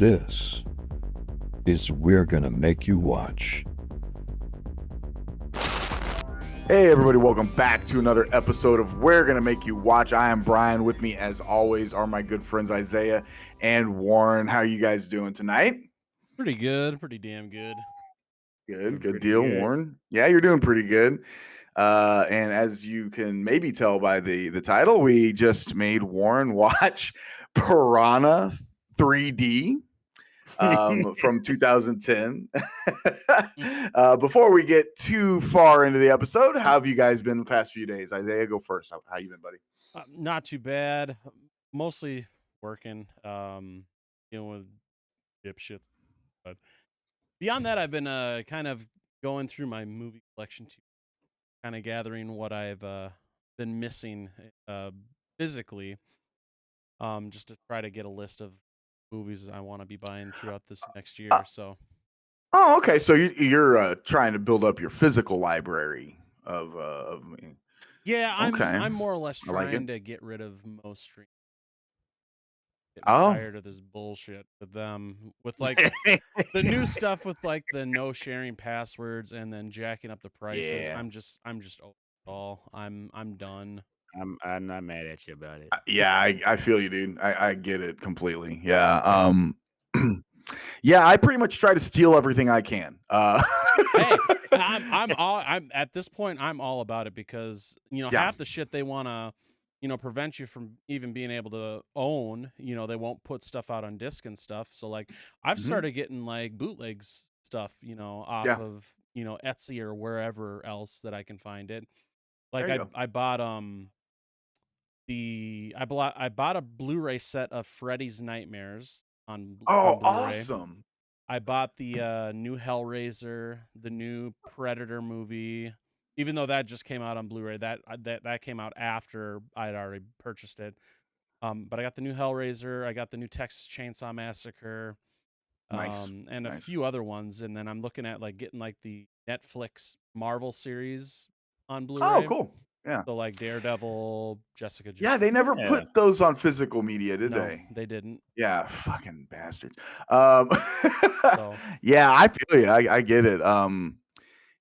This is We're Gonna Make You Watch. Hey everybody, welcome back to another episode of We're Gonna Make You Watch. I am Brian. With me as always are my good friends Isaiah and Warren. How are you guys doing tonight? Pretty good, pretty damn good. Good deal, good. Warren. Yeah, you're doing pretty good. And as you can maybe tell by the title, we just made Warren watch Piranha 3D. From 2010. Before we get too far into the episode, how have you guys been the past few days? Isaiah, go first. How you been, buddy? Not too bad. Mostly working, dealing with dipshits. But beyond that, I've been kind of going through my movie collection too, kind of gathering what I've been missing physically, just to try to get a list of movies I want to be buying throughout this next year. So. Oh, okay. So you're trying to build up your physical library of Yeah, okay. I'm more or less trying to get rid of most streams. Getting tired of this bullshit with them, with like the new stuff with like the no sharing passwords and then jacking up the prices. Yeah. I'm just over it all. I'm done. I'm not mad at you about it. Yeah, I feel you, dude. I get it completely. Yeah. Yeah, I pretty much try to steal everything I can. Hey, I'm at this point, I'm all about it because, half the shit they want to, prevent you from even being able to own, they won't put stuff out on disc and stuff. So like I've started getting like bootlegs stuff, off of, Etsy or wherever else that I can find it. Like I bought I bought a Blu-ray set of Freddy's Nightmares on Blu-ray. Awesome. I bought the new Hellraiser, the new Predator movie, even though that just came out on Blu-ray. That came out after I'd already purchased it. But I got the new Hellraiser, I got the new Texas Chainsaw Massacre, and a few other ones. And then I'm looking at like getting like the Netflix Marvel series on Blu-ray. Oh, cool. Yeah. So like Daredevil, Jessica Jones. Yeah, they never put those on physical media, did they? They didn't. Yeah, fucking bastards. Yeah, I feel you. I get it.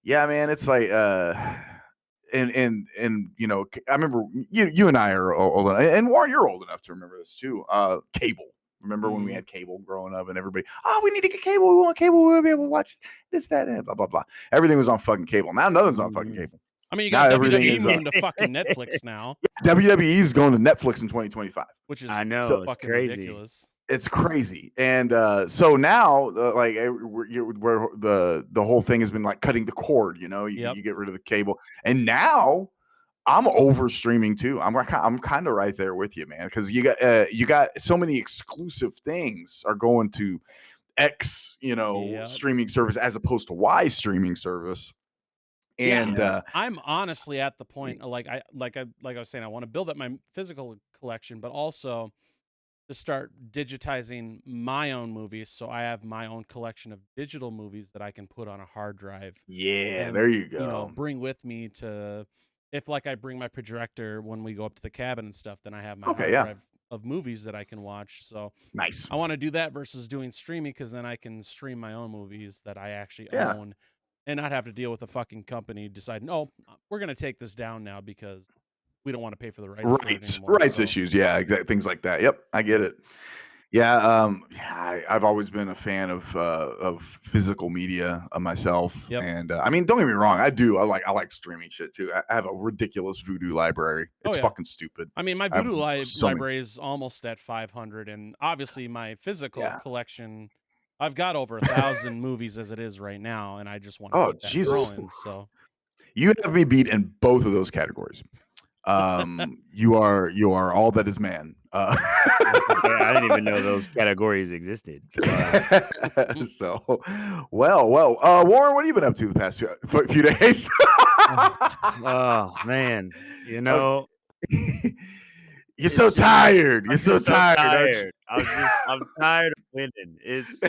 Yeah, man, it's like and I remember you and I are old enough, and Warren, you're old enough to remember this too. Cable. Remember when we had cable growing up and everybody, we need to get cable. We want cable. We'll be able to watch this, that, and blah, blah, blah. Everything was on fucking cable. Now nothing's on fucking cable. I mean, you got WWE moving to fucking Netflix now. WWE is going to Netflix in 2025. Which is so fucking crazy. ridiculous. It's crazy. And so now, like, where the whole thing has been like cutting the cord, you get rid of the cable. And now I'm over streaming too. I'm kind of right there with you, man, because you got so many exclusive things are going to X, streaming service as opposed to Y streaming service. And I'm honestly at the point like I was saying, I want to build up my physical collection, but also to start digitizing my own movies, so I have my own collection of digital movies that I can put on a hard drive. Yeah, and, there you go. Bring with me to, if like I bring my projector when we go up to the cabin and stuff, then I have my hard drive of movies that I can watch. So nice. I want to do that versus doing streaming, because then I can stream my own movies that I actually own. And not have to deal with a fucking company deciding, we're going to take this down now because we don't want to pay for the rights. Rights issues. Yeah, things like that. Yep, I get it. Yeah, I've always been a fan of physical media myself. Yep. And I mean, don't get me wrong, I like streaming shit too. I have a ridiculous Vudu library. It's fucking stupid. I mean, my Vudu library is almost at 500, and obviously my physical collection, I've got over 1,000 movies as it is right now, and I just want to keep that growing. So you have me beat in both of those categories. You are all that is man. I didn't even know those categories existed. So, well, Warren, what have you been up to the past few days? Oh man, you're so tired. You're so tired. I'm tired of winning. It's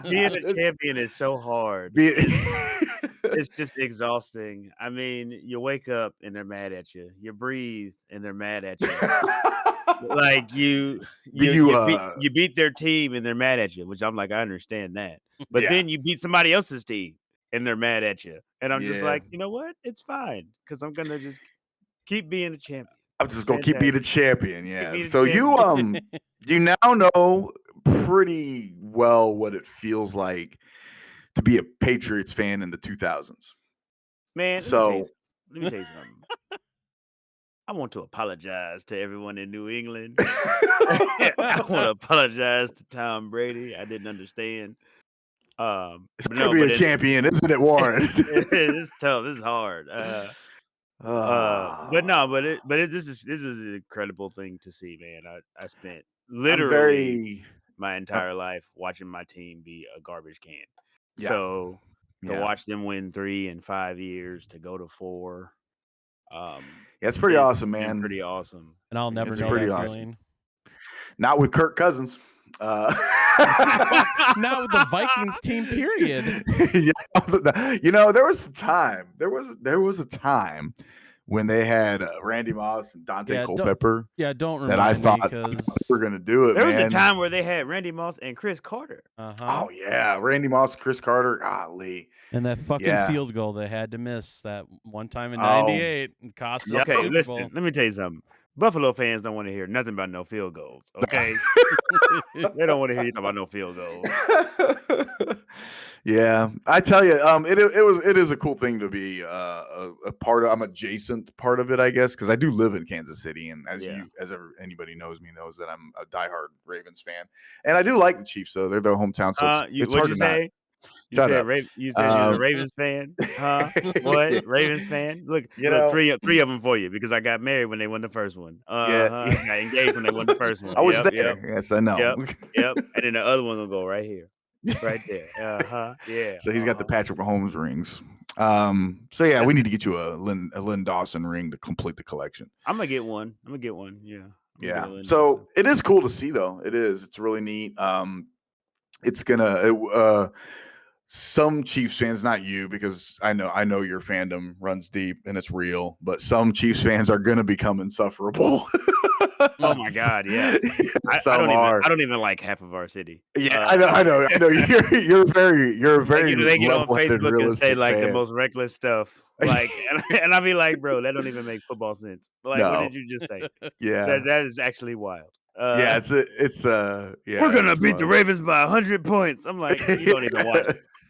being a champion is so hard. It's just exhausting. I mean, you wake up and they're mad at you. You breathe and they're mad at you. Like you beat their team and they're mad at you, which I'm like, I understand that. But then you beat somebody else's team and they're mad at you, and I'm just like, you know what? It's fine because I'm gonna just keep being a champion. I'm just gonna keep being a champion. Yeah. So champion. you now know pretty well what it feels like to be a Patriots fan in the 2000s. Man, so let me tell you something. I want to apologize to everyone in New England. I want to apologize to Tom Brady. I didn't understand. It's gonna be a champion, isn't it, Warren? It's tough. This is hard. This is an incredible thing to see, man. I spent literally my entire life watching my team be a garbage can. Yeah. So to watch them win 3 in 5 years, to go to 4. It's pretty awesome, man. Pretty awesome. And I'll never know that feeling. Not with Kirk Cousins. Not with the Vikings team, period. You know, there was a time. There was a time when they had Randy Moss and Dante Culpepper. Don't remember that I thought we're gonna do it. There was a time where they had Randy Moss and Chris Carter. Oh yeah, Randy Moss, Chris Carter, golly. And that fucking field goal they had to miss that one time in ¡98 and cost us the Super Bowl. Let me tell you something. Buffalo fans don't want to hear nothing about no field goals. Okay, they don't want to hear about no field goals. Yeah, I tell you, it is a cool thing to be a part of. I'm adjacent part of it, I guess, because I do live in Kansas City, and anybody knows me knows that I'm a diehard Ravens fan, and I do like the Chiefs, though. They're their hometown, so it's hard to say. You said you're a Ravens fan, huh? What? Ravens fan? Look, three of them for you because I got married when they won the first one. I got engaged when they won the first one. I was there. Yes, I know. Yep. And then the other one will go right here, right there. Yeah. So he's got the Patrick Mahomes rings. So yeah, we need to get you a Lynn Dawson ring to complete the collection. I'm gonna get one. Yeah. Yeah. So it is cool to see, though. It is. It's really neat. It's gonna. Some Chiefs fans, not you, because I know your fandom runs deep and it's real, but some Chiefs fans are going to become insufferable. Oh my God, yeah. I don't even like half of our city. Yeah, I know. You're very they get on Facebook and say like fan. the most reckless stuff, like, and I'll be like, bro, that don't even make football sense. Like, what did you just say? Yeah, that is actually wild. We're gonna beat the Ravens by 100 points. I'm like, you don't even watch.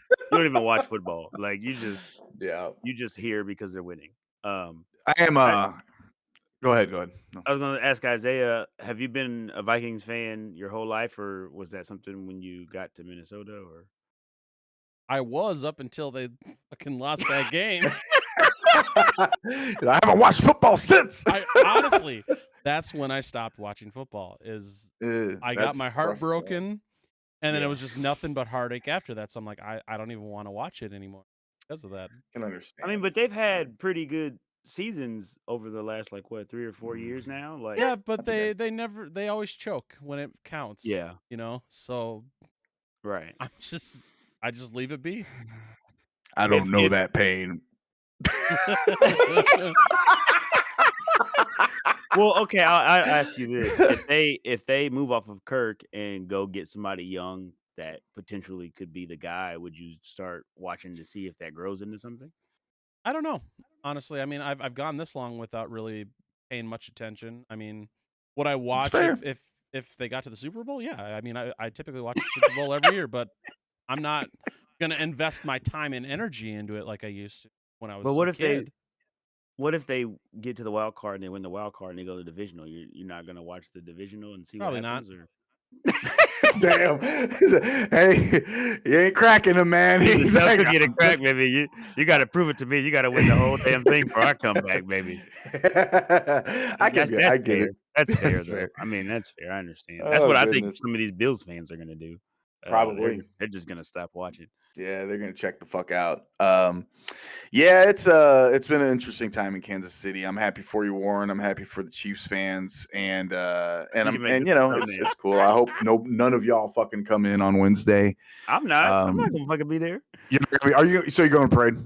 You don't even watch football. Like you just hear because they're winning. I am. Go ahead. No. I was going to ask Isaiah, have you been a Vikings fan your whole life, or was that something when you got to Minnesota? Or I was up until they fucking lost that game. I haven't watched football since. Honestly, that's when I stopped watching football. I got my heart broken. And then it was just nothing but heartache after that. So I'm like, I don't even want to watch it anymore because of that. I can understand. I mean, but they've had pretty good seasons over the last 3 or 4 years now. Like, yeah, but they always choke when it counts. Yeah, So right. I just leave it be. I don't know that pain. Well, okay, I'll ask you this: if they move off of Kirk and go get somebody young that potentially could be the guy, would you start watching to see if that grows into something? I don't know, honestly. I mean, I've gone this long without really paying much attention. I mean, would I watch if they got to the Super Bowl? Yeah, I mean, I typically watch the Super Bowl every year, but I'm not gonna invest my time and energy into it like I used to when I was. But what a if kid. What if they get to the wild card and they win the wild card and they go to the divisional? You're not gonna watch the divisional and see Probably what happens? not. Damn. Hey, you ain't cracking him, man. He's like, get a crack, baby. You got to prove it to me. You got to win the whole damn thing for our comeback, baby. I get it. That's fair, though. I mean, that's fair. I understand. That's what I think some of these Bills fans are gonna do. Probably. They're just gonna stop watching. Yeah, they're gonna check the fuck out. Yeah, it's been an interesting time in Kansas City. I'm happy for you, Warren. I'm happy for the Chiefs fans, and it's cool. I hope none of y'all fucking come in on Wednesday. I'm not. I'm not gonna fucking be there. Are you? So you're going to parade?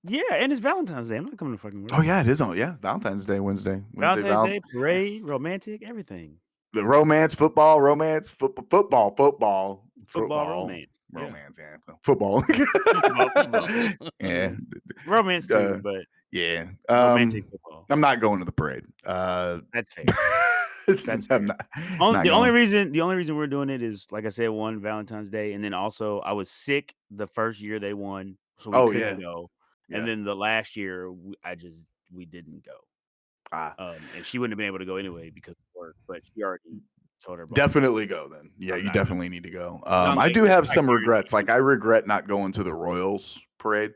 Yeah, and it's Valentine's Day. I'm not coming to fucking work. Oh yeah, it is on. Yeah, Valentine's Day, Wednesday. Valentine's Day, parade, romantic, everything. The romance, football, romance, football, romance, romance, yeah, football, football. yeah, romance too, but yeah. romantic football. I'm not going to the parade. That's fair. That's fair. The only reason we're doing it is, like I said, one, Valentine's Day, and then also I was sick the first year they won, so we couldn't go. Yeah. And then the last year we didn't go. And she wouldn't have been able to go anyway because of work, but she already told her boss. Definitely go then. Yeah, you definitely need to go. I do have some regrets. Like I regret not going to the Royals parade.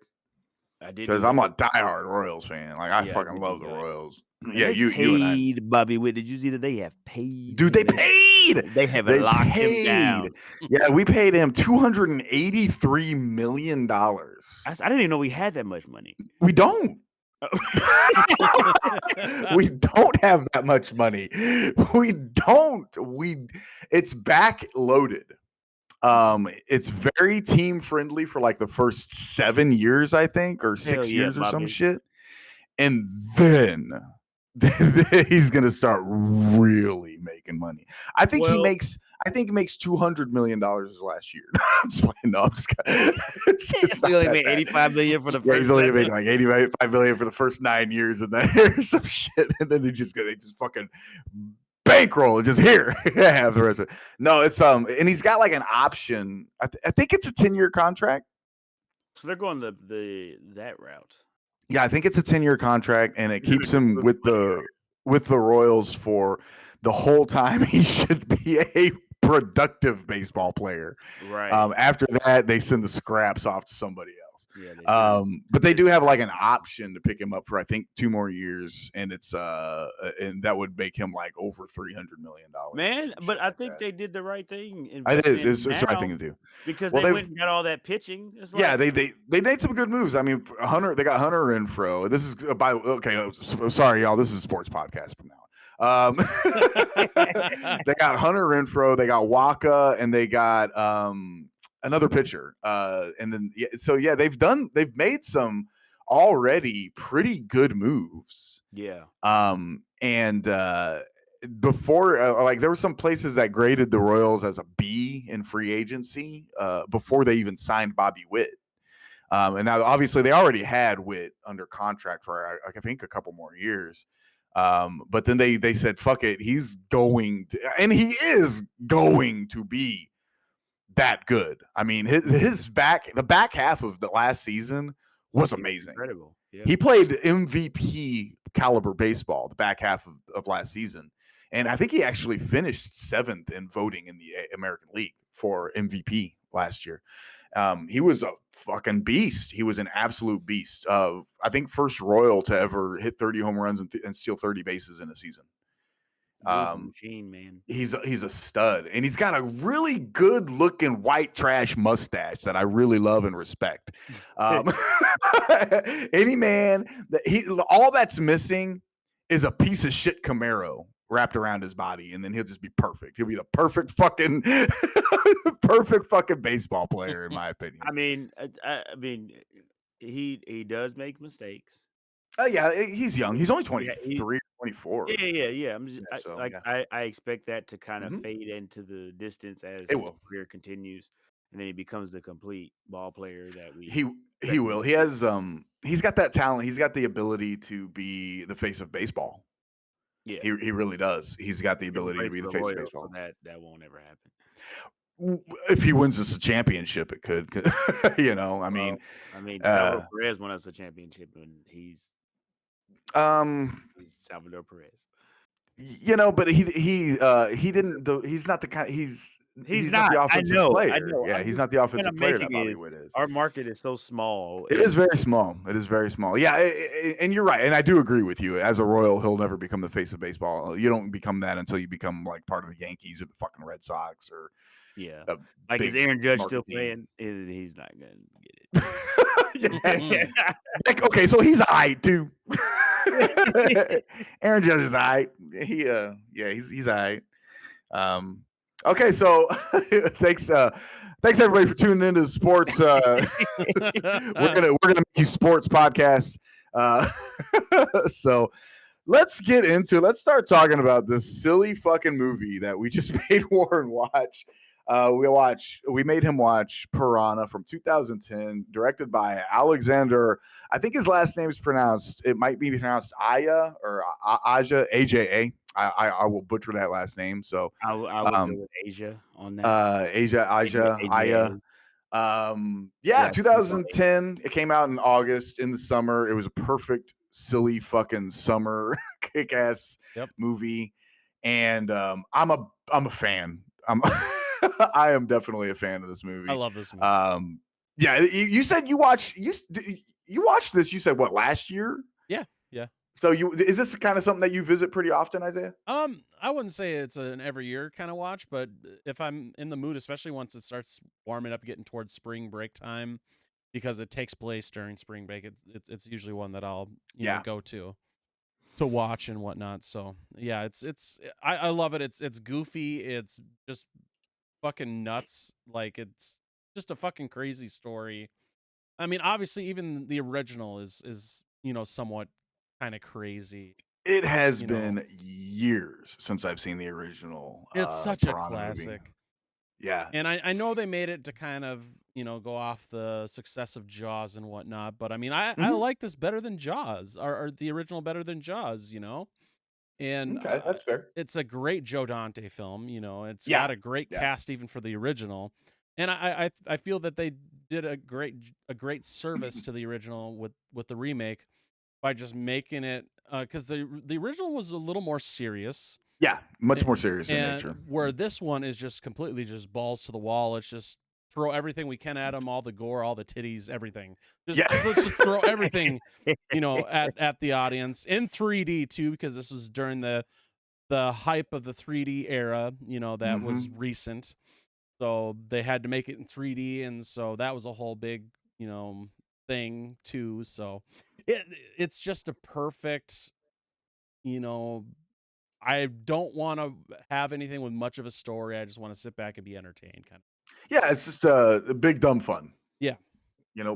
I did because I'm a diehard Royals fan. Like I fucking love the Royals. Yeah, you and I. Bobby Witt. Did you see that they have paid? Dude, they paid. They have locked him down. Yeah, we paid him $283 million. I didn't even know we had that much money. We don't. We don't have that much money. We don't. It's backloaded. It's very team friendly for like the first 7 years, I think, or 6 years or some shit. And then he's gonna start really making money. I think he makes $200 million last year. I'm just playing. No, I'm just kidding. It's only made $85 million for the first. He's only making like $85 million for the first 9 years, and then here's some shit, and then they just fucking bankroll and just here have the rest of it. No, it's and he's got like an option. I think it's a 10-year contract. So they're going that route. Yeah, I think it's a 10-year contract, and it keeps him with the Royals for the whole time he should be a productive baseball player. Right. After that, they send the scraps off to somebody else. Yeah, but they do have like an option to pick him up for I think 2 more years, and it's and that would make him like over $300 million. Man, but I think they did the right thing. It is. It's the right thing to do because they went and got all that pitching. It's like, yeah, they made some good moves. I mean, they got Hunter Renfroe. This is sorry, y'all. This is a sports podcast from now on. They got Hunter Renfroe. They got Waka, and they got another pitcher. And then they've made some already pretty good moves. Yeah. And before like there were some places that graded the Royals as a B in free agency before they even signed Bobby Witt. And now obviously they already had Witt under contract for I think a couple more years. But then they said, fuck it, he's going to, and he is going to be that good. I mean, the back half of the last season was amazing. Incredible. Yeah. He played MVP caliber baseball the back half of last season. And I think he actually finished 7th in voting in the American League for MVP last year. He was a fucking beast. He was an absolute beast. I think first Royal to ever hit 30 home runs and steal 30 bases in a season. Machine, man. He's a stud, and he's got a really good looking white trash mustache that I really love and respect. Any man that all that's missing is a piece of shit Camaro wrapped around his body, and then he'll just be perfect. He'll be the perfect fucking baseball player, in my opinion. I mean, he does make mistakes. Yeah, he's young. He's only 23 or 24. Yeah. I expect that to kind of fade into the distance as his career continues, and then he becomes the complete ball player that we. He will. He has he's got that talent. He's got the ability to be the face of baseball. Yeah, he really does. He's got the ability to be the face of baseball. So that won't ever happen. If he wins us a championship, it could. I mean, Salvador Perez won us a championship, and he's Salvador Perez. But he didn't. He's not the kind. He's not the offensive player. I know. Yeah, he's not the offensive player that Bobby Witt is. Our market is so small. It is very small. Yeah, and you're right. And I do agree with you. As a Royal, he'll never become the face of baseball. You don't become that until you become like part of the Yankees or the fucking Red Sox or. Yeah, like is Aaron Judge still playing? He's not gonna get it. Okay, so he's alright too. Aaron Judge is alright. He's alright. Okay, so thanks Thanks everybody for tuning into the sports. We're gonna make you sports podcast. So let's start talking about this silly fucking movie that we just made Warren watch. We made him watch Piranha from 2010, directed by Alexander. I think his last name is pronounced. It might be pronounced Aya or Aja, AJA. I will butcher that last name. So I would go with Asia on that. Aja, Aya. Yeah, 2010. It came out in August in the summer. It was a perfect, silly fucking summer kick-ass movie. And I'm a fan. I am definitely a fan of this movie. I love this movie. Yeah, you said you watched this. You said what, last year? Yeah. So is this kind of something that you visit pretty often, Isaiah? I wouldn't say it's an every year kind of watch, but if I'm in the mood, especially once it starts warming up, getting towards spring break time, because it takes place during spring break, it's usually one that I'll go to watch and whatnot. So yeah, I love it. It's goofy. It's just fucking nuts. Like, it's just a fucking crazy story. I mean, obviously, even the original is somewhat kind of crazy. It has been years since I've seen the original. It's such a classic. Movie. Yeah. And I know they made it to kind of, go off the success of Jaws and whatnot, but I mean, I like this better than Jaws, or the original better than Jaws, And okay, that's fair. It's a great Joe Dante film, It's got a great cast even for the original. And I feel that they did a great service to the original with the remake by just making it, because the original was a little more serious. Yeah, much more serious in nature. Where this one is just completely just balls to the wall. It's just throw everything we can at them, all the gore, all the titties, everything. Let's just throw everything, at the audience in 3D too, because this was during the hype of the 3D era, that was recent. So they had to make it in 3D, and so that was a whole big, thing too. So it's just a perfect, I don't want to have anything with much of a story. I just want to sit back and be entertained, kind of. Yeah, it's just a big dumb fun. Yeah.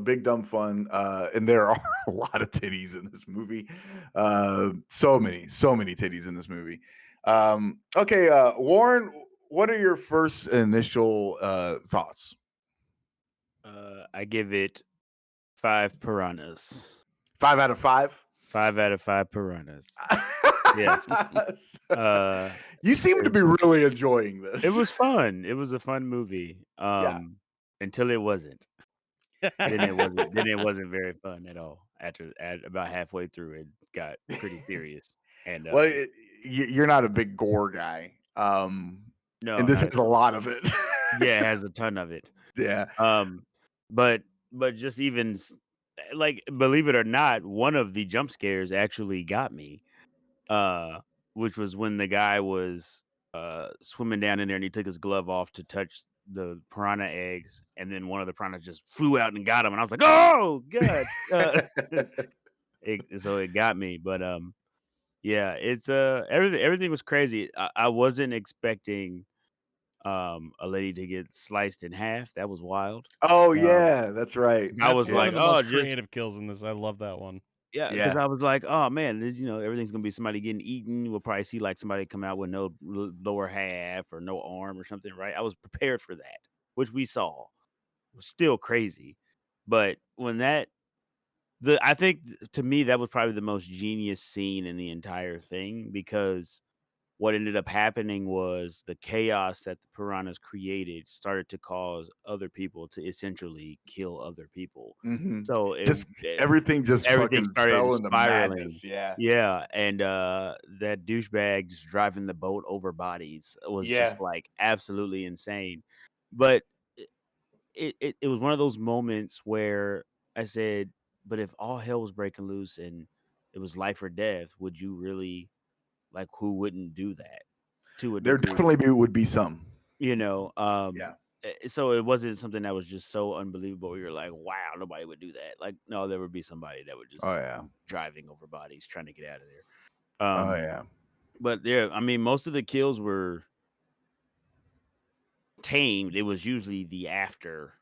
Big dumb fun. And there are a lot of titties in this movie. So many titties in this movie. Okay, Warren, what are your first initial thoughts? I give it 5 piranhas. 5 out of 5? 5 out of 5 piranhas. Yes. You seem to be really enjoying this. It was fun. It was a fun movie. Until it wasn't. Then it wasn't very fun at all. At about halfway through, it got pretty serious. And well, you're not a big gore guy. No, and this has a lot of it. Yeah, it has a ton of it. Yeah. But just even like, believe it or not, one of the jump scares actually got me. Which was when the guy was swimming down in there and he took his glove off to touch the piranha eggs, and then one of the piranhas just flew out and got him, and I was like, "Oh God!" So it got me, but yeah, it's everything was crazy. I wasn't expecting a lady to get sliced in half. That was wild. Oh yeah, that's right. I was one like, of the most creative kills in this. I love that one. Yeah, because I was like, oh man, everything's gonna be somebody getting eaten. We'll probably see like somebody come out with no lower half or no arm or something, right? I was prepared for that, which we saw. It was still crazy, but when I think to me that was probably the most genius scene in the entire thing, because what ended up happening was the chaos that the piranhas created started to cause other people to essentially kill other people. So everything started fell into spiraling. madness. Yeah. Yeah. And that douchebag just driving the boat over bodies was just like absolutely insane. But it was one of those moments where I said, but if all hell was breaking loose and it was life or death, would you really, like, who wouldn't do that? To a There degree, definitely would be some. So it wasn't something that was just so unbelievable. You're like, wow, nobody would do that. Like, no, there would be somebody that would just driving over bodies trying to get out of there. But yeah, I mean, most of the kills were tamed, it was usually the after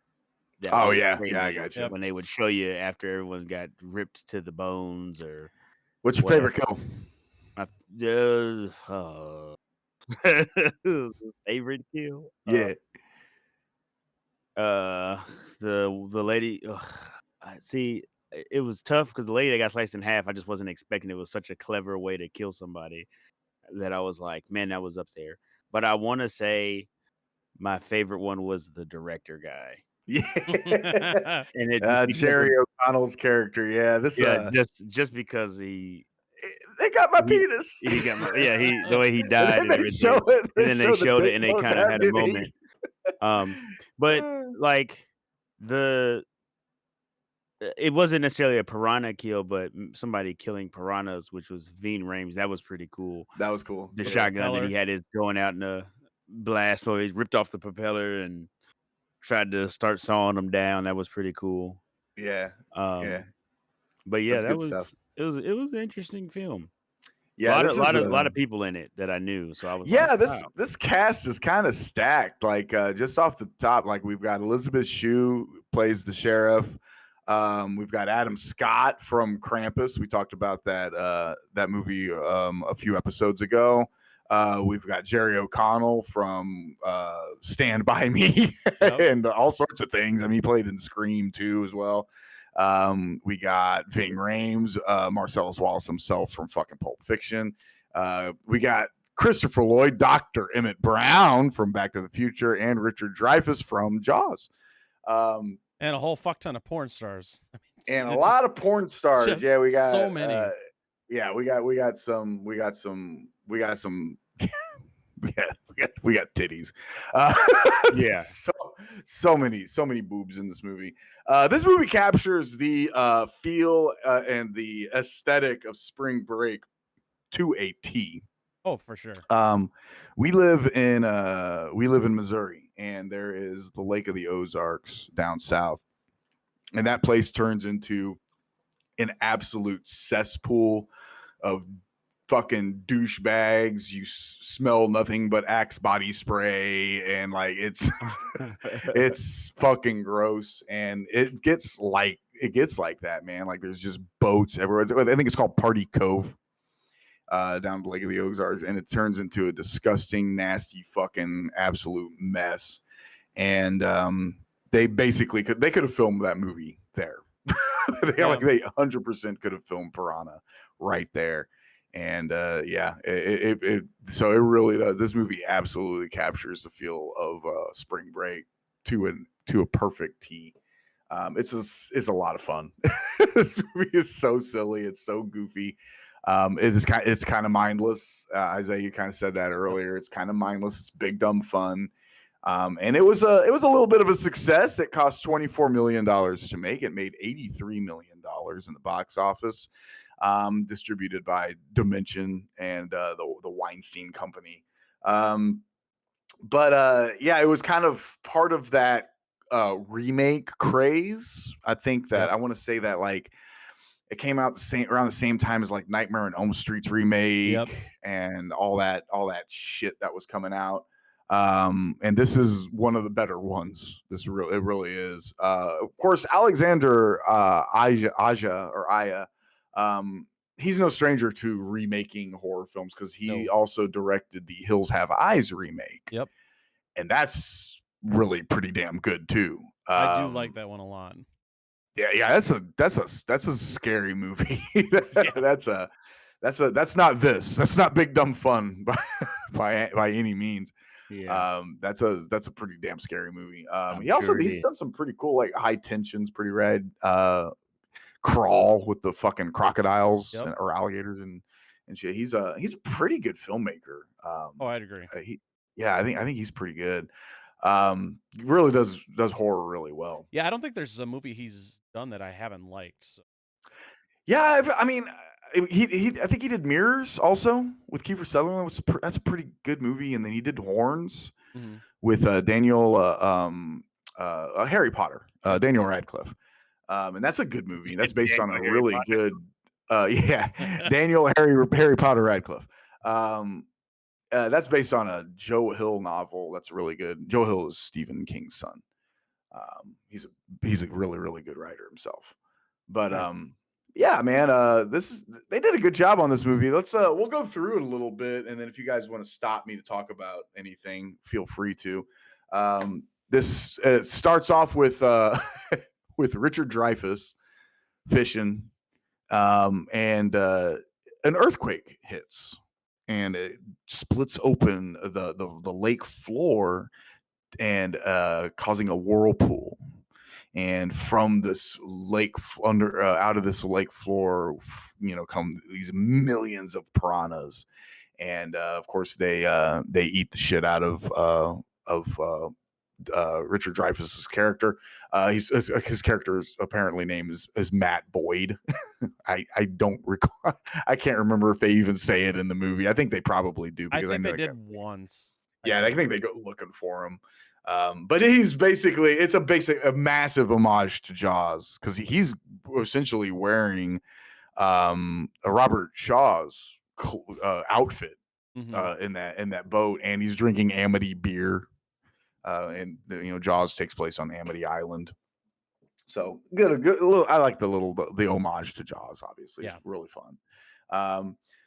that Oh was yeah, I taming got you. when they would show you after everyone got ripped to the bones or What's your whatever. favorite kill? My favorite kill? Yeah. The lady. See, it was tough because the lady that got sliced in half, I just wasn't expecting. It was such a clever way to kill somebody that I was like, man, that was up there. But I want to say my favorite one was the director guy. Yeah. And it just Jerry O'Connell's character. Yeah, this just because they got my penis. He got my the way he died and everything. And then they showed it and they kind of had a moment. But Uh. like it wasn't necessarily a piranha kill, but somebody killing piranhas, which was Veen Rames. That was pretty cool. That was cool. The shotgun that he had is going out in a blast, so he ripped off the propeller and tried to start sawing them down. That was pretty cool. Yeah. But yeah, that was stuff. It was an interesting film. Yeah, a lot of people in it that I knew. So I was like, wow. This cast is kind of stacked. Like just off the top, like we've got Elizabeth Shue plays the sheriff. We've got Adam Scott from Krampus. We talked about that movie a few episodes ago. We've got Jerry O'Connell from Stand By Me and all sorts of things. I mean, he played in Scream too as well. We got Ving Rhames, Marcellus Wallace himself from fucking Pulp Fiction. We got Christopher Lloyd, Dr. Emmett Brown from Back to the Future, and Richard Dreyfuss from Jaws. And a whole fuck ton of porn stars. And a lot of porn stars. Yeah, we got so many. We got some we got titties. Yeah. So many boobs in this movie. This movie captures the feel and the aesthetic of spring break to a T. Oh, for sure. We live in Missouri, and there is the Lake of the Ozarks down south. And that place turns into an absolute cesspool of fucking douchebags. You smell nothing but Axe body spray, and like it's fucking gross. And it gets like that, man. Like there's just boats everywhere. I think it's called Party Cove down the Lake of the Ozarks, and it turns into a disgusting, nasty, fucking absolute mess. And they basically could have filmed that movie there. They 100% could have filmed Piranha right there. And so it really does. This movie absolutely captures the feel of spring break to a perfect T. It's a lot of fun. This movie is so silly. It's so goofy. It's kind of mindless. Isaiah, you kind of said that earlier. It's kind of mindless. It's big dumb fun. And it was a little bit of a success. It cost $24 million to make. It made $83 million in the box office. Distributed by Dimension and the Weinstein Company. It was kind of part of that remake craze. I think that I want to say that like it came out around the same time as like Nightmare on Elm Street's remake and all that shit that was coming out. And this is one of the better ones. It really is. Of course, Alexander Aya. He's no stranger to remaking horror films because he also directed the Hills Have Eyes remake. Yep. And that's really pretty damn good too. I do like that one a lot. Yeah, that's a scary movie. That's not this. That's not big dumb fun by any means. Yeah. That's a pretty damn scary movie. He's done some pretty cool like High Tensions, pretty rad. Crawl with the fucking crocodiles or alligators and shit. He's a pretty good filmmaker. I'd agree. I think he's pretty good. He really does horror really well. Yeah, I don't think there's a movie he's done that I haven't liked. So. Yeah, I mean, I think he did Mirrors also with Kiefer Sutherland, which that's a pretty good movie. And then he did Horns with Daniel Harry Potter, Daniel Radcliffe. And that's a good movie. That's based on a really good Daniel Harry Potter Radcliffe. That's based on a Joe Hill novel. That's really good. Joe Hill is Stephen King's son. He's a really, really good writer himself. But yeah, man, they did a good job on this movie. We'll go through it a little bit, and then if you guys want to stop me to talk about anything, feel free to. This starts off with with Richard Dreyfuss fishing, and an earthquake hits, and it splits open the lake floor, and causing a whirlpool. And from this lake out of this lake floor, come these millions of piranhas, and of course they eat the shit out of Richard Dreyfuss's character. His character's apparently name is Matt Boyd. I don't recall. I can't remember if they even say it in the movie. I think they probably do. Because I think they did once. Yeah, I think they go looking for him. But he's basically, it's a massive homage to Jaws, because he's essentially wearing a Robert Shaw's outfit in that boat, and he's drinking Amity beer. And Jaws takes place on Amity Island. So good little. I like the homage to Jaws. Obviously, it's really fun.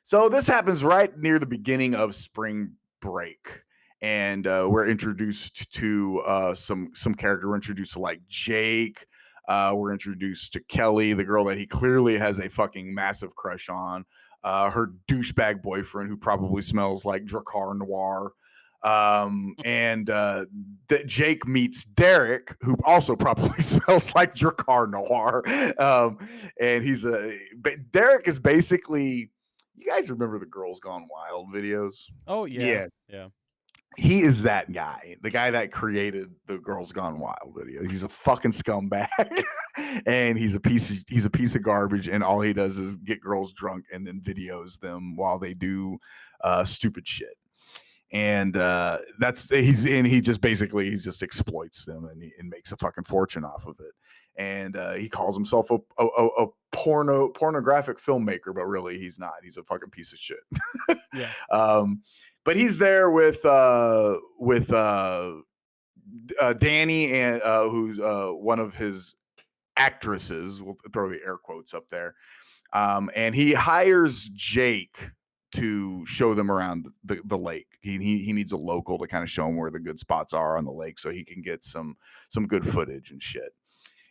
So this happens right near the beginning of spring break, and we're introduced to some character. We're introduced to like Jake. We're introduced to Kelly, the girl that he clearly has a fucking massive crush on. Her douchebag boyfriend, who probably smells like Drakkar Noir. And Jake meets Derek, who also probably smells like Drakkar Noir. And Derek is basically, you guys remember the Girls Gone Wild videos? Oh yeah. He is that guy, the guy that created the Girls Gone Wild video. He's a fucking scumbag, and he's a piece of garbage. And all he does is get girls drunk and then videos them while they do stupid shit. And he just exploits them, and makes a fucking fortune off of it. And he calls himself a pornographic filmmaker, but really he's not. He's a fucking piece of shit. Yeah. But he's there with Danny, and who's one of his actresses. We'll throw the air quotes up there. And he hires Jake to show them around the lake. He needs a local to kind of show him where the good spots are on the lake, so he can get some good footage and shit.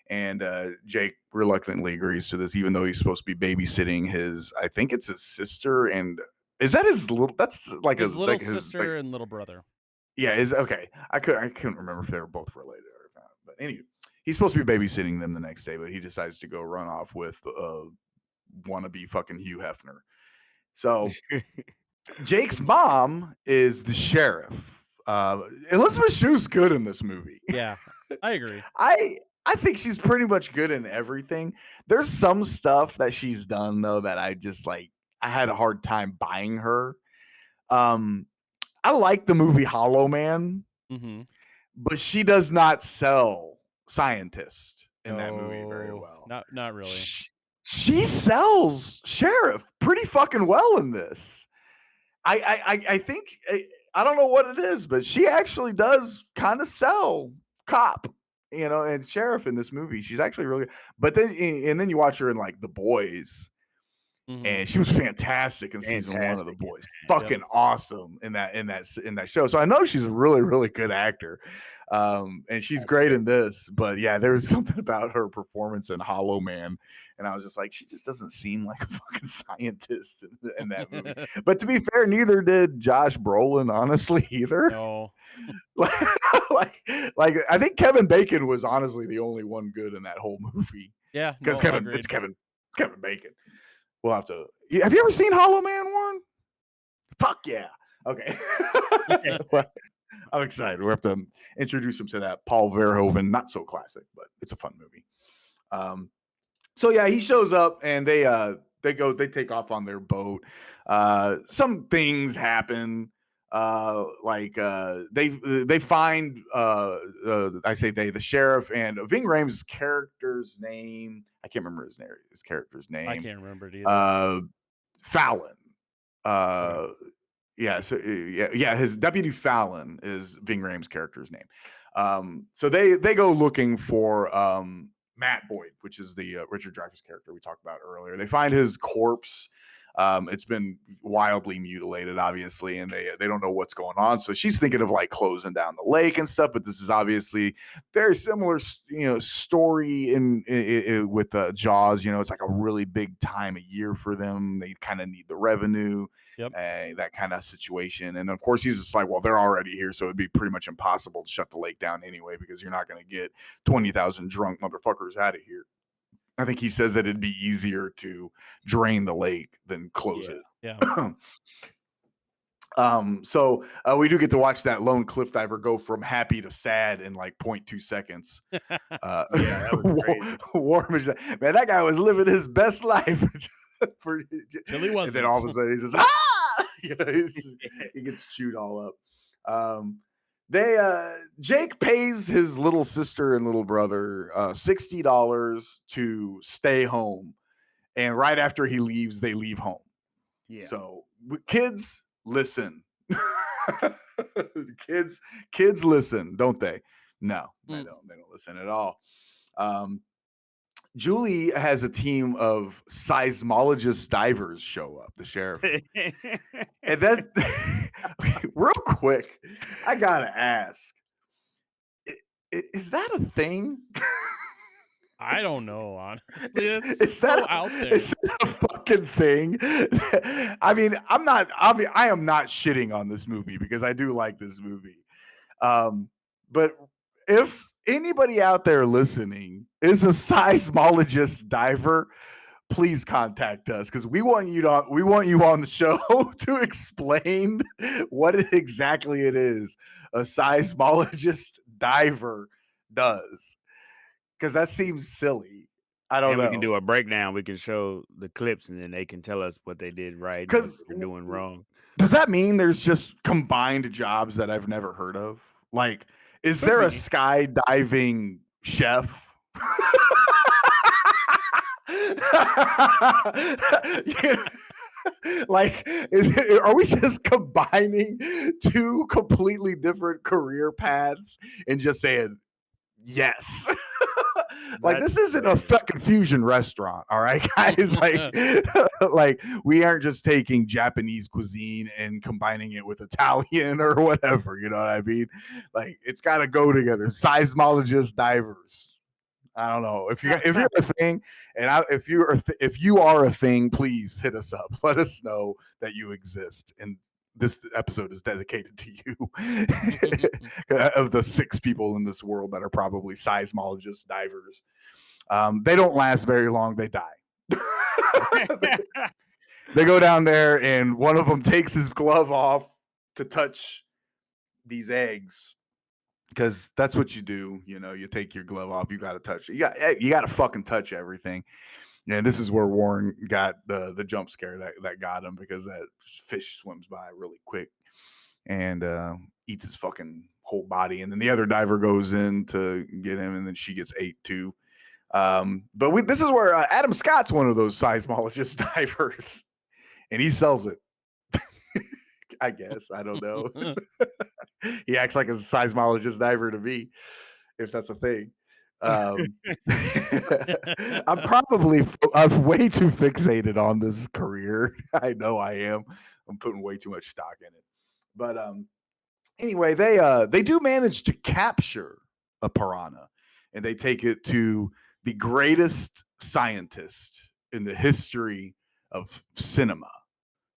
And Jake reluctantly agrees to this, even though he's supposed to be babysitting I think it's his sister, and is that his little? That's like his little sister and little brother. Yeah, okay. I couldn't remember if they were both related or not. But anyway, he's supposed to be babysitting them the next day, but he decides to go run off with wannabe fucking Hugh Hefner. So Jake's mom is the sheriff. Elizabeth Shue's good in this movie. Yeah, I agree. I think she's pretty much good in everything. There's some stuff that she's done though that I just I had a hard time buying her. I like the movie Hollow Man, but she does not sell scientist in that movie very well. Not really. She sells sheriff pretty fucking well in this. I think, I don't know what it is, but she actually does kind of sell cop, and sheriff in this movie. She's actually really, but then you watch her in like The Boys, and she was fantastic in season 1 of The Boys. Fucking awesome in that show. So I know she's a really, really good actor. And she's great in this, but yeah, there was something about her performance in Hollow Man, and I was just like, she just doesn't seem like a fucking scientist in that movie. But to be fair, neither did Josh Brolin, honestly, either. No. like I think Kevin Bacon was honestly the only one good in that whole movie. Yeah, because it's Kevin Bacon. We'll have to. Have you ever seen Hollow Man, Warren? Fuck yeah. Okay. Well, I'm excited. We have to introduce him to that Paul Verhoeven, not so classic, but it's a fun movie. So yeah, he shows up, and they take off on their boat. Some things happen. They find the sheriff, and Ving Rhames' character's name. I can't remember his character's name. I can't remember it either. Fallon. yeah, so his Deputy Fallon is Ving Rhames' character's name. So they go looking for Matt Boyd, which is the Richard Dreyfuss character we talked about earlier. They find his corpse. It's been wildly mutilated, obviously, and they don't know what's going on. So she's thinking of like closing down the lake and stuff. But this is obviously very similar, story in with Jaws. It's like a really big time of year for them. They kind of need the revenue. Yep. That kind of situation. And of course, he's just like, well, they're already here, so it'd be pretty much impossible to shut the lake down anyway, because you're not going to get 20,000 drunk motherfuckers out of here. I think he says that it'd be easier to drain the lake than close it. Yeah. So we do get to watch that lone cliff diver go from happy to sad in like 0.2 seconds. That was crazy. Man, that guy was living his best life. Till he wasn't. And then all of a sudden he says, ah! He gets chewed all up. Jake pays his little sister and little brother $60 to stay home, and right after he leaves, they leave home. Yeah. So kids, listen. kids listen, don't they? No, they don't. They don't listen at all. Julie has a team of seismologist divers show up, the sheriff. And then, real quick, I gotta ask, is that a thing? I don't know, honestly. It's so out there. Is that a fucking thing? I mean, I am not shitting on this movie because I do like this movie. But if anybody out there listening is a seismologist diver, please contact us, because we want you on the show to explain what exactly it is a seismologist diver does, because that seems silly. I don't know. We can do a breakdown. We can show the clips, and then they can tell us what they did right and what they're doing wrong. Does that mean there's just combined jobs that I've never heard of? Like, is there a skydiving chef? Like, are we just combining two completely different career paths and just saying yes? Like, this isn't a fucking fusion restaurant, all right, guys? Like we aren't just taking Japanese cuisine and combining it with Italian or whatever, you know what I mean? Like, it's got to go together. Seismologist divers. I don't know if you're a thing, and if you are a thing, please hit us up. Let us know that you exist, and this episode is dedicated to you. Of the 6 people in this world that are probably seismologist divers, they don't last very long. They die. They go down there, and one of them takes his glove off to touch these eggs. Because that's what you do, you take your glove off, you got to touch it. You got to fucking touch everything. And this is where Warren got the jump scare that got him, because that fish swims by really quick and eats his fucking whole body. And then the other diver goes in to get him, and then she gets ate too. But this is where Adam Scott's one of those seismologist divers, and he sells it. I guess. I don't know. He acts like a seismologist diver to me, if that's a thing. I'm way too fixated on this career. I know I am. I'm putting way too much stock in it. But anyway, they do manage to capture a piranha, and they take it to the greatest scientist in the history of cinema,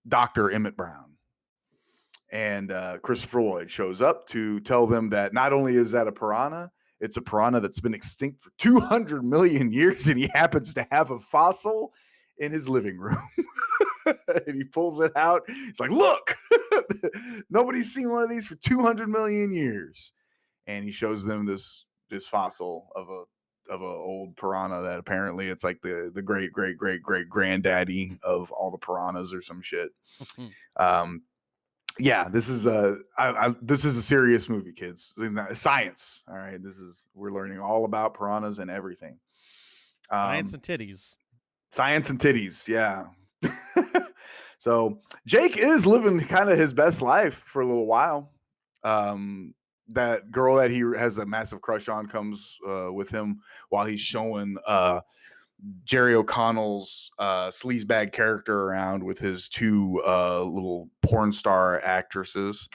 Dr. Emmett Brown. And Christopher Lloyd shows up to tell them that not only is that a piranha, it's a piranha that's been extinct for 200 million years, and he happens to have a fossil in his living room. And he pulls it out. He's like, look, nobody's seen one of these for 200 million years. And he shows them this fossil of a old piranha that apparently it's like the great granddaddy of all the piranhas or some shit. Yeah, this is a serious movie, kids. Science. All right, we're learning all about piranhas and everything. Science and titties. Science and titties. Yeah. So Jake is living kind of his best life for a little while. That girl that he has a massive crush on comes with him while he's showing Jerry O'Connell's sleazebag character around with his two little porn star actresses.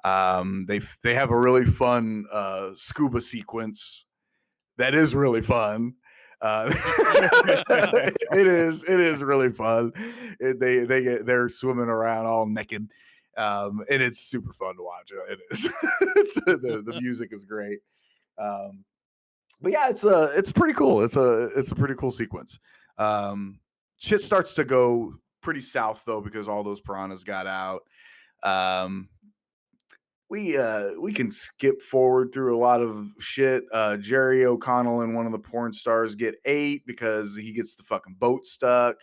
They have a really fun scuba sequence that is really fun. It is really fun. They're swimming around all naked, and it's super fun to watch. It is. The music is great. But yeah, it's pretty cool. It's a pretty cool sequence. Shit starts to go pretty south though because all those piranhas got out. We can skip forward through a lot of shit. Jerry O'Connell and one of the porn stars get ate because he gets the fucking boat stuck.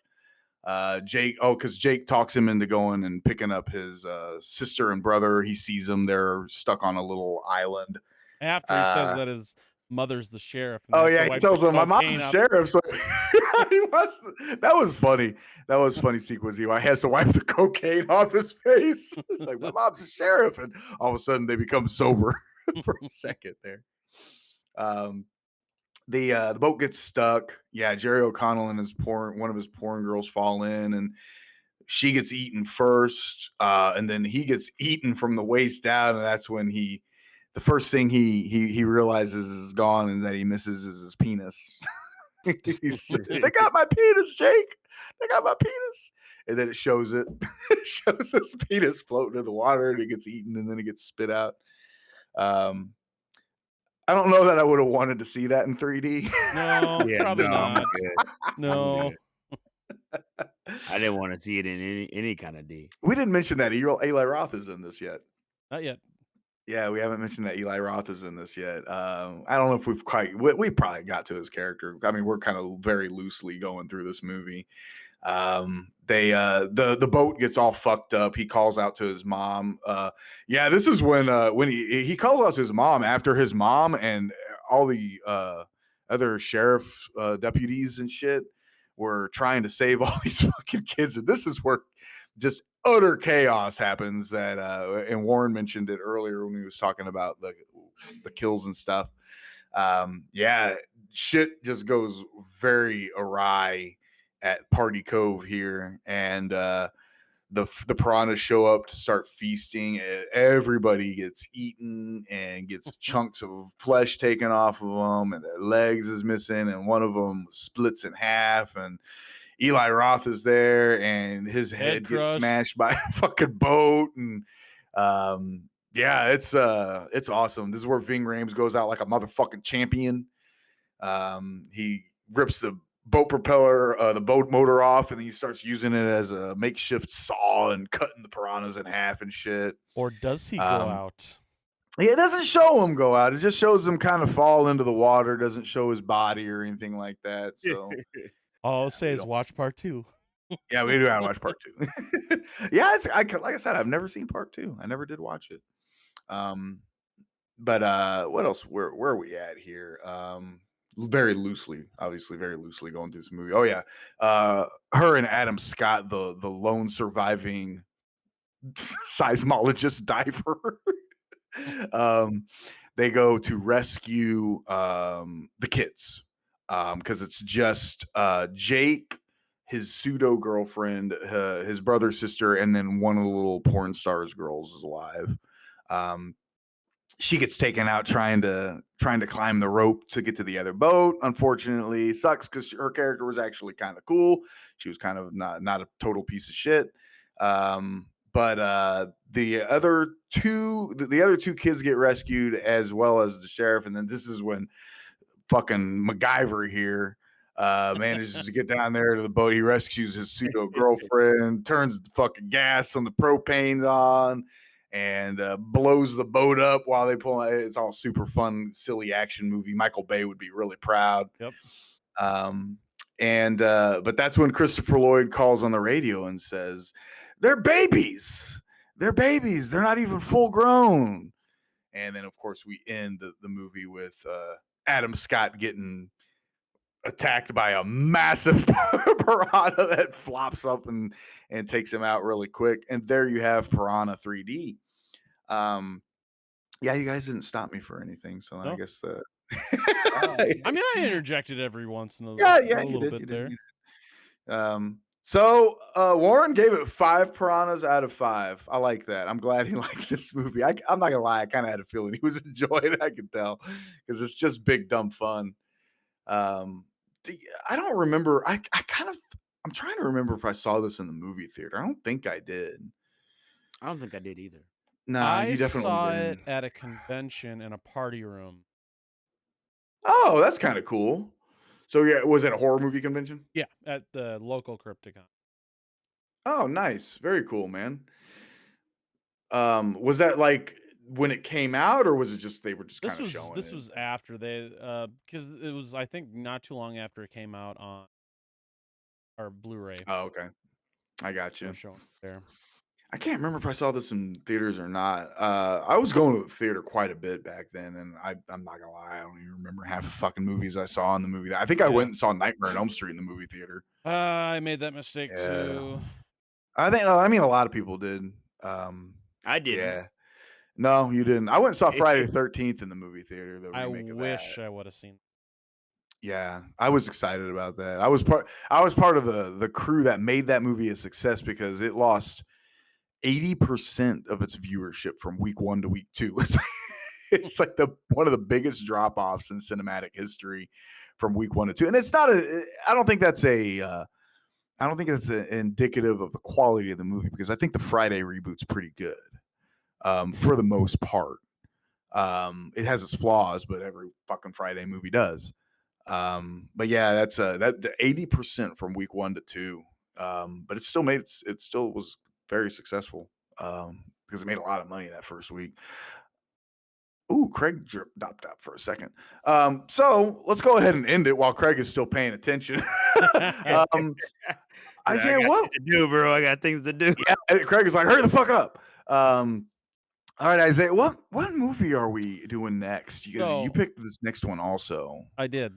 Because Jake talks him into going and picking up his sister and brother. He sees them; they're stuck on a little island. After he says that his mother's the sheriff. And he tells him my mom's the sheriff. So that was funny. That was funny sequence. He has to wipe the cocaine off his face. It's like my mom's the sheriff, and all of a sudden they become sober for a second there. The boat gets stuck. Yeah, Jerry O'Connell and one of his porn girls fall in, and she gets eaten first, and then he gets eaten from the waist down, and that's when the first thing he realizes is gone, and that he misses is his penis. They got my penis, Jake. They got my penis, and then it shows it. It shows his penis floating in the water, and it gets eaten, and then it gets spit out. I don't know that I would have wanted to see that in 3D. No, probably not. No. I didn't want to see it in any kind of D. We didn't mention that Eli Roth is in this yet. Not yet. Yeah, we haven't mentioned that Eli Roth is in this yet. I don't know if we probably got to his character. I mean, we're kind of very loosely going through this movie. The boat gets all fucked up. He calls out to his mom. This is when he calls out to his mom after his mom and all the other sheriff deputies and shit were trying to save all these fucking kids. And this is where just utter chaos happens. That and Warren mentioned it earlier when he was talking about the kills and stuff. Shit just goes very awry at Party Cove here, and the piranhas show up to start feasting. Everybody gets eaten and gets chunks of flesh taken off of them, and their legs is missing, and one of them splits in half, and Eli Roth is there, and his head gets smashed by a fucking boat, and it's awesome. This is where Ving Rhames goes out like a motherfucking champion. He rips the boat propeller, the boat motor off, and he starts using it as a makeshift saw and cutting the piranhas in half and shit. Or does he go out? It doesn't show him go out. It just shows him kind of fall into the water. It doesn't show his body or anything like that. So all I'll say is watch part 2. Yeah, we do gotta watch part 2. Yeah, like I said, I've never seen part 2. I never did watch it. But what else? Where are we at here? Very loosely going through this movie. Oh yeah, her and Adam Scott, the lone surviving seismologist diver. They go to rescue the kids because it's just Jake, his pseudo girlfriend, his brother, sister, and then one of the little porn stars girls is alive. She gets taken out trying to climb the rope to get to the other boat. Unfortunately, sucks because her character was actually kind of cool. She was kind of not a total piece of shit. But the other two kids get rescued as well as the sheriff, and then this is when fucking MacGyver here manages to get down there to the boat. He rescues his pseudo girlfriend, turns the fucking gas on the propane on, and blows the boat up while they pull. It's all super fun, silly action movie. Michael Bay would be really proud. Yep. But that's when Christopher Lloyd calls on the radio and says, "They're babies. They're babies. They're not even full grown." And then, of course, we end the movie with Adam Scott getting attacked by a massive piranha that flops up and takes him out really quick. And there you have Piranha 3D. Yeah, you guys didn't stop me for anything, so I No. guess I mean, I interjected every once in a yeah, little bit there. So Warren gave it 5 piranhas out of 5. I like that. I'm glad he liked this movie. I'm not gonna lie, I kind of had a feeling he was enjoying it. I could tell because it's just big dumb fun. I don't remember. I'm trying to remember if I saw this in the movie theater. I don't think I did. I don't think I did either. Nah, I you definitely saw didn't. it at a convention in a party room. Oh, that's kind of cool. So yeah, was it a horror movie convention? Yeah, at the local Crypticon. Oh, nice. Very cool, man. Was that like when it came out, or was it just they were just kind of showing This it? was after they because it was, I think, not too long after it came out on our Blu-ray. Oh, okay. I got They you. were showing it there. I can't remember if I saw this in theaters or not. I was going to the theater quite a bit back then, and I'm not gonna lie, I don't even remember half the fucking movies I saw in the movie. I think I went and saw Nightmare on Elm Street in the movie theater. I made that mistake too. I mean, a lot of people did. I didn't. Yeah. No, you didn't. I went and saw Friday the 13th in the movie theater. The I remake of wish that. I would have seen. Yeah, I was excited about that. I was part of the crew that made that movie a success because it lost 80% of its viewership from week 1 to week 2. It's like one of the biggest drop-offs in cinematic history from week 1 to 2. And it's not I don't think that's indicative of the quality of the movie, because I think the Friday reboot's pretty good. For the most part. It has its flaws, but every fucking Friday movie does. But yeah, that's the 80% from week 1 to 2. But it still was very successful. Because it made a lot of money that first week. Ooh, Craig dropped out for a second. So let's go ahead and end it while Craig is still paying attention. Isaiah, what to do, bro? I got things to do. Yeah, Craig is like, hurry the fuck up. All right, Isaiah, what movie are we doing next? You picked this next one also. I did.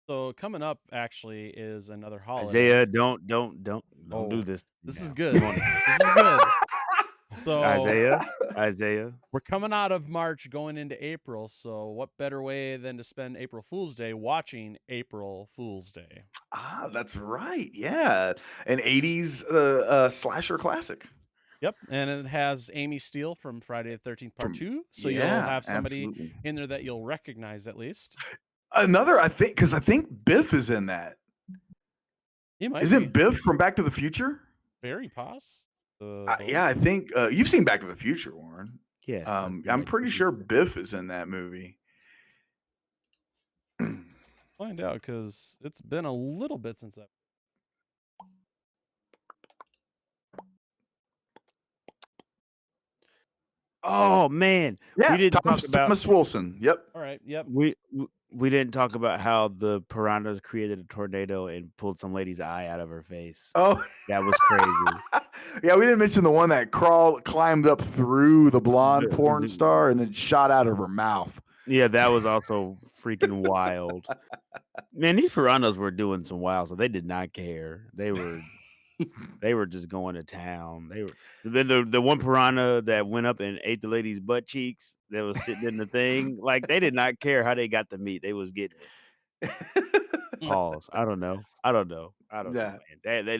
So coming up actually is another holiday. Isaiah, don't do this. This is good. This is good. So Isaiah, we're coming out of March going into April. So what better way than to spend April Fool's Day watching April Fool's Day? Ah, that's right. Yeah, an 80s slasher classic. Yep, and it has Amy Steele from Friday the 13th Part 2. So you'll have somebody in there that you'll recognize at least. Another, I think, because I think Biff is in that. Isn't Biff from Back to the Future? Very possible. Yeah, I think you've seen Back to the Future, Warren. Yes. I'm pretty sure Biff is in that movie. Find out, because it's been a little bit since I. Oh man, yeah, we didn't talk about Thomas Wilson. Yep. All right. Yep. We didn't talk about how the piranhas created a tornado and pulled some lady's eye out of her face. Oh, that was crazy. Yeah, we didn't mention the one that climbed up through the blonde porn star and then shot out of her mouth. Yeah, that was also freaking wild. Man, these piranhas were doing some wild stuff. They did not care. They were just going to town. They were the one piranha that went up and ate the lady's butt cheeks that was sitting in the thing. Like, they did not care how they got the meat. They was getting it. Pause. I don't know, man.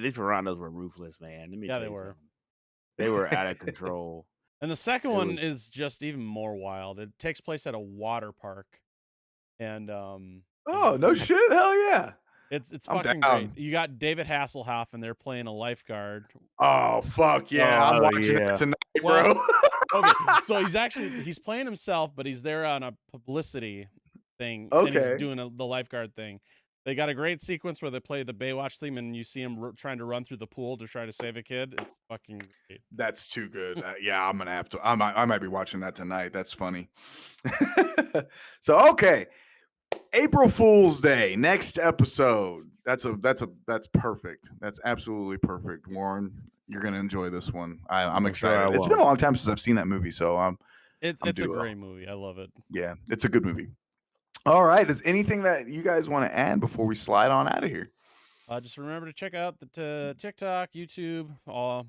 These piranhas were ruthless, man. Let me tell you something. They were out of control. And the second one is just even more wild. It takes place at a water park. And oh, no shit. Hell yeah. It's fucking great. You got David Hasselhoff and they're playing a lifeguard. Oh, fuck yeah. I'm watching it tonight, bro. Okay, so he's playing himself, but he's there on a publicity thing. Okay. And he's doing the lifeguard thing. They got a great sequence where they play the Baywatch theme and you see him trying to run through the pool to try to save a kid. It's fucking great. That's too good. Yeah, I'm gonna have to. I might be watching that tonight. That's funny. So okay, April Fool's Day, next episode. That's perfect. That's absolutely perfect, Warren. You're gonna enjoy this one. I'm excited. It's been a long time since I've seen that movie, so it's a great movie. I love it. Yeah, it's a good movie. All right. Is anything that you guys want to add before we slide on out of here? Just remember to check out the TikTok, YouTube, all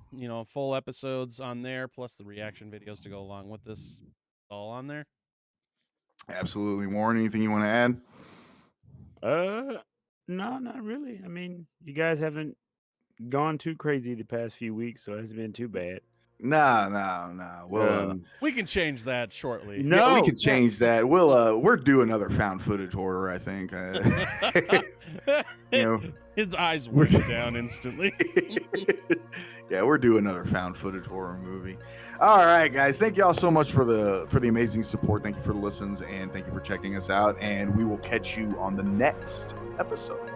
full episodes on there, plus the reaction videos to go along with this, all on there. Absolutely, Warren. Anything you want to add? No, not really. I mean, you guys haven't gone too crazy the past few weeks, so it hasn't been too bad. No. Well, we can change that shortly. No, yeah, we can change that. We're due another found footage order, I think. His eyes went down instantly. Yeah, we're due another found footage horror movie. All right, guys. Thank y'all so much for the amazing support. Thank you for the listens, and thank you for checking us out. And we will catch you on the next episode.